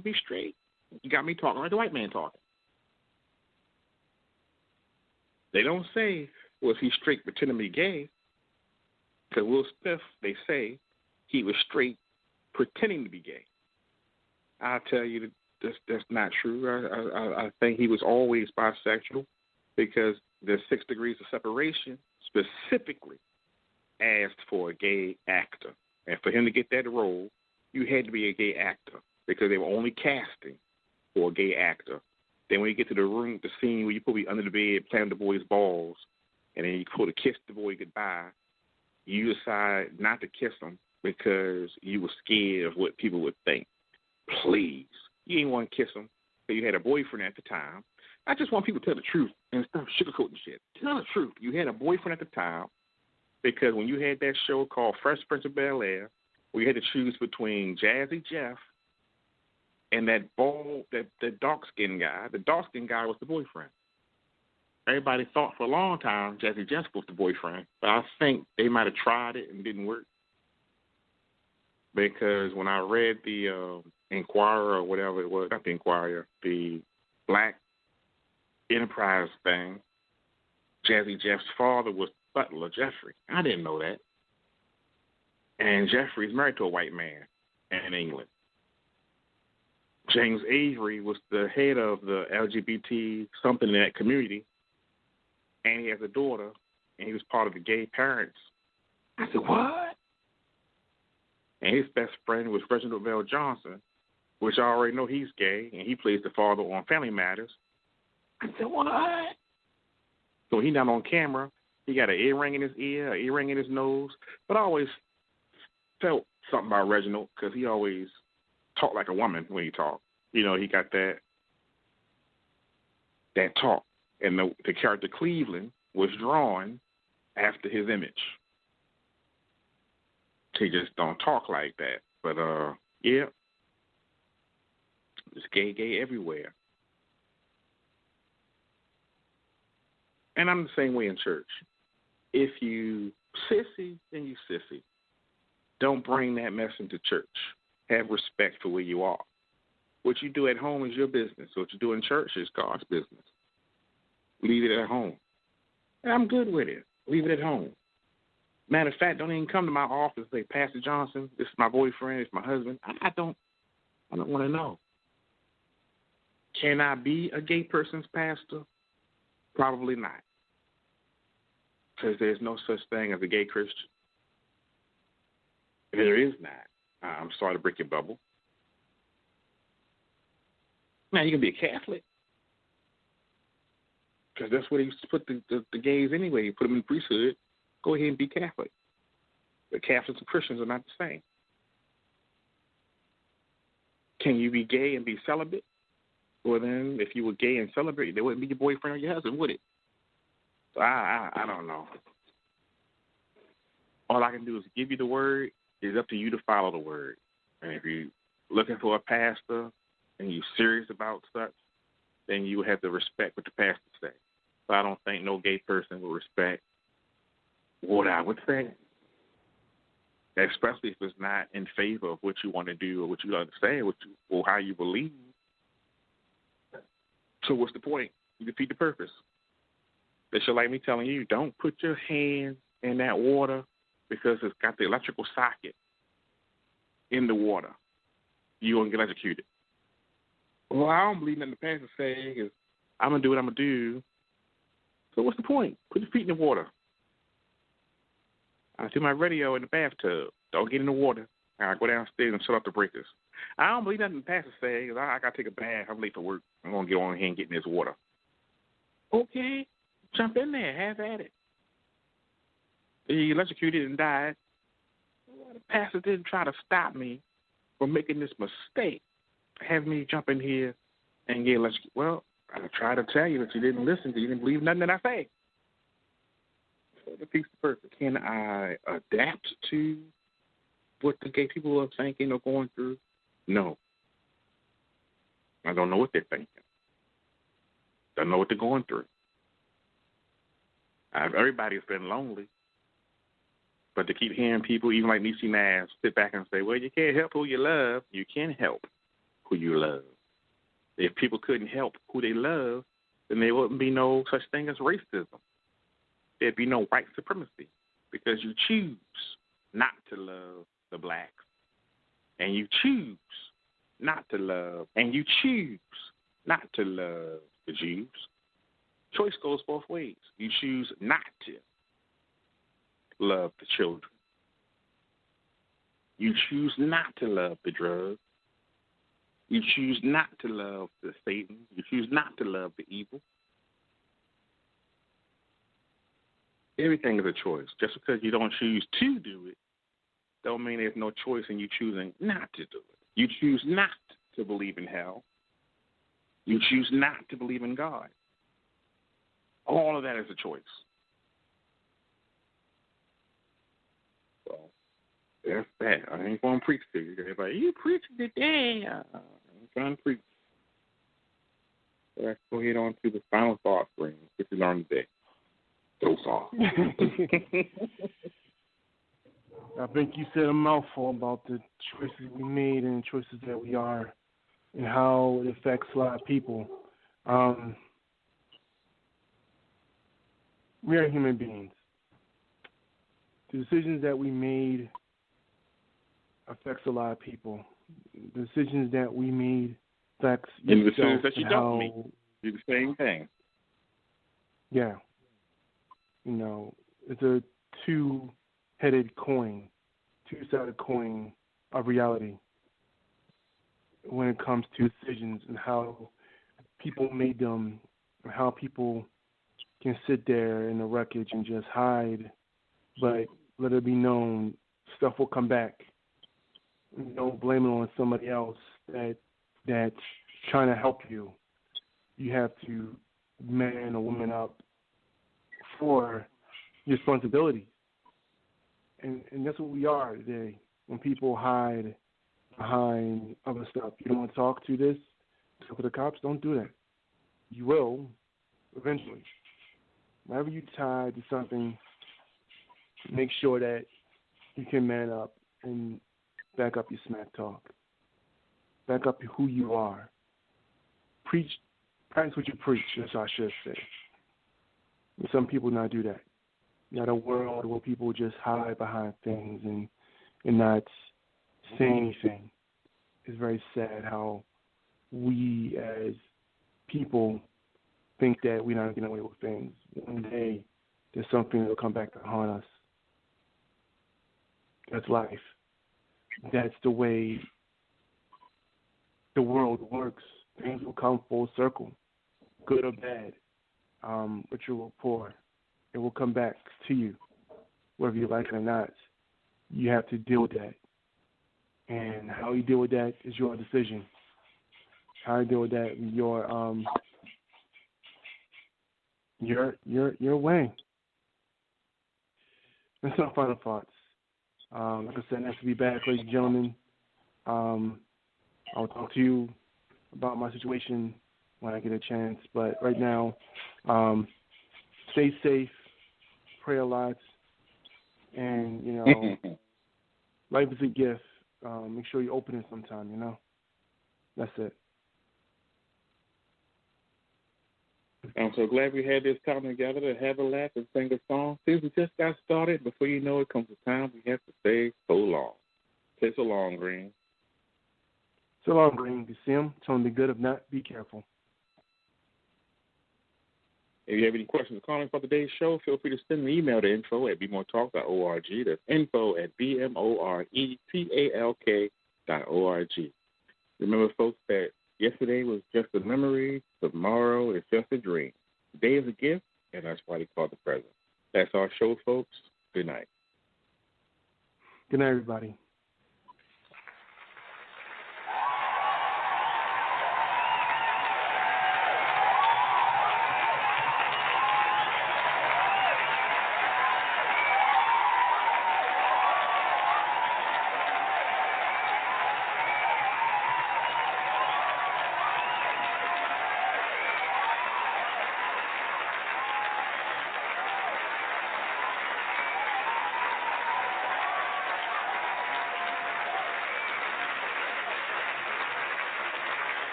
to be straight. You got me talking like the white man talking. They don't say, was he straight pretending to be gay? Because Will Smith, they say, he was straight pretending to be gay. I'll tell you that's not true. I think he was always bisexual because the 6 degrees of separation specifically asked for a gay actor. And for him to get that role, you had to be a gay actor because they were only casting for a gay actor. Then when you get to the room, the scene where you put me under the bed playing the boy's balls, and then you put to kiss the boy goodbye, you decide not to kiss him because you were scared of what people would think. Please. You ain't want to kiss him because you had a boyfriend at the time. I just want people to tell the truth and stop sugarcoating shit. Tell the truth. You had a boyfriend at the time because when you had that show called Fresh Prince of Bel-Air, where you had to choose between Jazzy Jeff and that bald, that dark-skinned guy. The dark-skinned guy was the boyfriend. Everybody thought for a long time Jazzy Jeff was the boyfriend, but I think they might have tried it and it didn't work. Because when I read the Inquirer or whatever it was, not the Inquirer, the Black Enterprise thing, Jazzy Jeff's father was Butler Jeffrey. I didn't know that. And Jeffrey's married to a white man in England. James Avery was the head of the LGBT something in that community, and he has a daughter, and he was part of the gay parents. I said, what? And his best friend was Reginald Bell Johnson, which I already know he's gay, and he plays the father on Family Matters. I said, what? So he's not on camera. He got an earring in his ear, an earring in his nose. But I always felt something about Reginald because he always talked like a woman when he talked. You know, he got that talk. And the character Cleveland was drawn after his image. He just don't talk like that. But, yeah, it's gay everywhere. And I'm the same way in church. If you sissy, then you sissy. Don't bring that mess into church. Have respect for where you are. What you do at home is your business. What you do in church is God's business. Leave it at home. And I'm good with it. Leave it at home. Matter of fact, don't even come to my office and say, Pastor Johnson, this is my boyfriend, it's my husband. I don't want to know. Can I be a gay person's pastor? Probably not. Because there's no such thing as a gay Christian. There is not. I'm sorry to break your bubble. Now, you can be a Catholic. Because that's where they used to put the gays anyway. You put them in the priesthood. Go ahead and be Catholic. But Catholics and Christians are not the same. Can you be gay and be celibate? Well, then, if you were gay and celibate, they wouldn't be your boyfriend or your husband, would it? So I don't know. All I can do is give you the word. It's up to you to follow the word. And if you're looking for a pastor and you're serious about such, then you have to respect what the pastor says. So I don't think no gay person will respect what I would say, especially if it's not in favor of what you want to do or what you understand, or how you believe. So what's the point? You defeat the purpose. It's like me telling you, don't put your hand in that water because it's got the electrical socket in the water. You're going to get electrocuted. Well, I don't believe nothing the pastor saying is I'm going to do what I'm going to do. So what's the point? Put your feet in the water. I do my radio in the bathtub. Don't get in the water. I go downstairs and shut off the breakers. I don't believe nothing the pastor says. I got to take a bath. I'm late for work. I'm going to get on here and get in this water. Okay. Jump in there. Have at it. You electrocuted and died. Well, the pastor didn't try to stop me from making this mistake. Have me jump in here and get electrocuted. Well, I tried to tell you that you didn't listen. You didn't believe nothing that I say. So the piece of purpose. Can I adapt to what the gay people are thinking or going through? No. I don't know what they're thinking. Don't know what they're going through. Everybody's been lonely. But to keep hearing people, even like Niecy Nash, sit back and say, well, you can't help who you love. You can help who you love. If people couldn't help who they love, then there wouldn't be no such thing as racism. There'd be no white supremacy because you choose not to love the blacks, and you choose not to love, and you choose not to love the Jews. Choice goes both ways. You choose not to love the children. You choose not to love the drugs. You choose not to love the Satan. You choose not to love the evil. Everything is a choice. Just because you don't choose to do it, don't mean there's no choice in you choosing not to do it. You choose not to believe in hell. You choose not to believe in God. All of that is a choice. So that's that. I ain't going to preach to you. Everybody, you preaching today. I ain't trying to preach. So let's go ahead on to the final thoughts, Ring. What you learned today so far. I think you said a mouthful about the choices we made and the choices that we are and how it affects a lot of people. We are human beings. The decisions that we made affects a lot of people. The decisions that we made affects yourself. And the decisions that you don't make do the same thing. Yeah. You know, it's a two-sided coin of reality when it comes to decisions and how people made them, and how people can sit there in the wreckage and just hide, but let it be known stuff will come back. Don't blame it on somebody else that's trying to help you. You have to man or woman up for your responsibilities. And that's what we are today. When people hide behind other stuff, you don't want to talk to the cops, don't do that. You will eventually. Whenever you tied to something, make sure that you can man up and back up your smack talk. Back up who you are. Practice what you preach, as I should say. And some people not do that. Not a world where people just hide behind things and not say anything. It's very sad how we as people think that we're not getting away with things. One day, there's something that will come back to haunt us. That's life. That's the way the world works. Things will come full circle, good or bad, rich or poor. It will come back to you, whether you like it or not. You have to deal with that. And how you deal with that is your decision. How you deal with that is your way. That's my final thoughts. Like I said, nice to be back, ladies and gentlemen. I'll talk to you about my situation when I get a chance. But right now, stay safe, pray a lot, and, life is a gift. Make sure you open it sometime, That's it. I'm so glad we had this time together to have a laugh and sing a song. Since we just got started, before you know it comes a time we have to say so long. Say so long, Green. So long, Green. You see him? Tell him to be good. If not, be careful. If you have any questions or comments about today's show, feel free to send an email to info@bemoretalk.org. That's info@bmoretalk.org. Remember, folks, that yesterday was just a memory. Tomorrow is just a dream. Today is a gift, and that's why they call it the present. That's our show, folks. Good night. Good night, everybody.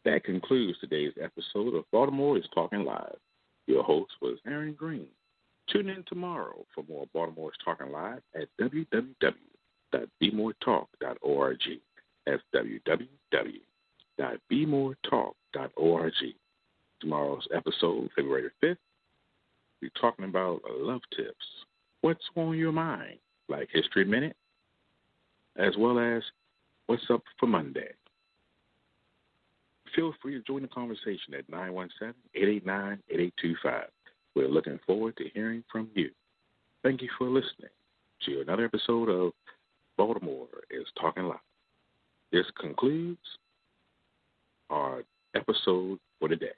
That concludes today's episode of Baltimore is Talking Live. Your host was Aaron Green. Tune in tomorrow for more Baltimore is Talking Live at www.bemoretalk.org. That's www.bemoretalk.org. Tomorrow's episode, February 5th, we're talking about love tips. What's on your mind? Like History Minute, as well as what's up for Monday. Feel free to join the conversation at 917-889-8825. We're looking forward to hearing from you. Thank you for listening to another episode of Baltimore is Talking Live. This concludes our episode for today.